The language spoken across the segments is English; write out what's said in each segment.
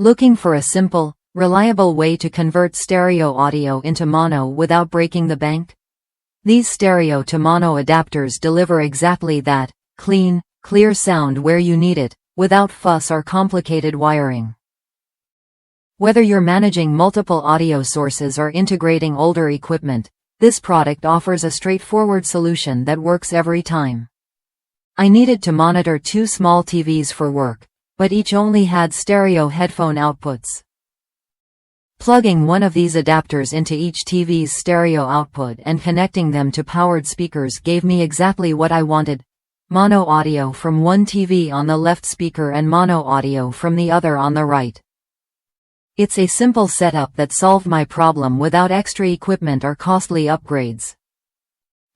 Looking for a simple, reliable way to convert stereo audio into mono without breaking the bank? These stereo to mono adapters deliver exactly that: clean, clear sound where you need it, without fuss or complicated wiring. Whether you're managing multiple audio sources or integrating older equipment, this product offers a straightforward solution that works every time. I needed to monitor two small TVs for work, but each only had stereo headphone outputs. Plugging one of these adapters into each TV's stereo output and connecting them to powered speakers gave me exactly what I wanted: mono audio from one TV on the left speaker and mono audio from the other on the right. It's a simple setup that solved my problem without extra equipment or costly upgrades.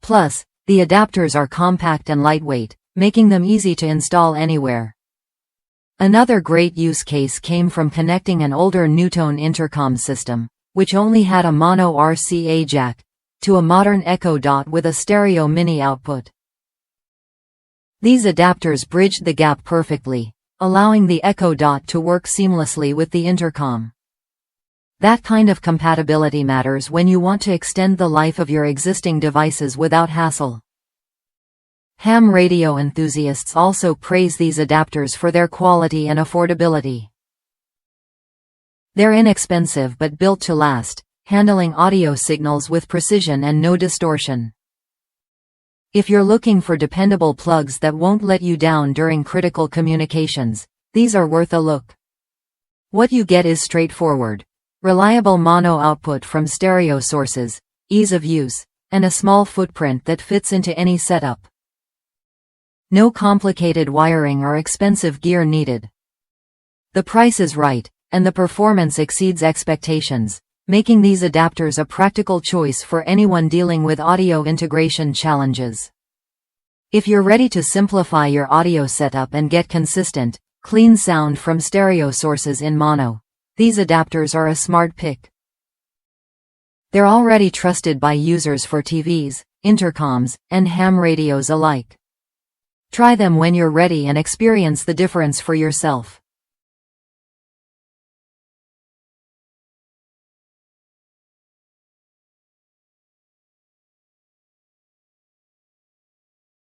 Plus, the adapters are compact and lightweight, making them easy to install anywhere. Another great use case came from connecting an older Nutone intercom system, which only had a mono RCA jack, to a modern Echo Dot with a stereo mini output. These adapters bridged the gap perfectly, allowing the Echo Dot to work seamlessly with the intercom. That kind of compatibility matters when you want to extend the life of your existing devices without hassle. Ham radio enthusiasts also praise these adapters for their quality and affordability. They're inexpensive but built to last, handling audio signals with precision and no distortion. If you're looking for dependable plugs that won't let you down during critical communications, these are worth a look. What you get is straightforward: reliable mono output from stereo sources, ease of use, and a small footprint that fits into any setup. No complicated wiring or expensive gear needed. The price is right, and the performance exceeds expectations, making these adapters a practical choice for anyone dealing with audio integration challenges. If you're ready to simplify your audio setup and get consistent, clean sound from stereo sources in mono, these adapters are a smart pick. They're already trusted by users for TVs, intercoms, and ham radios alike. Try them when you're ready and experience the difference for yourself.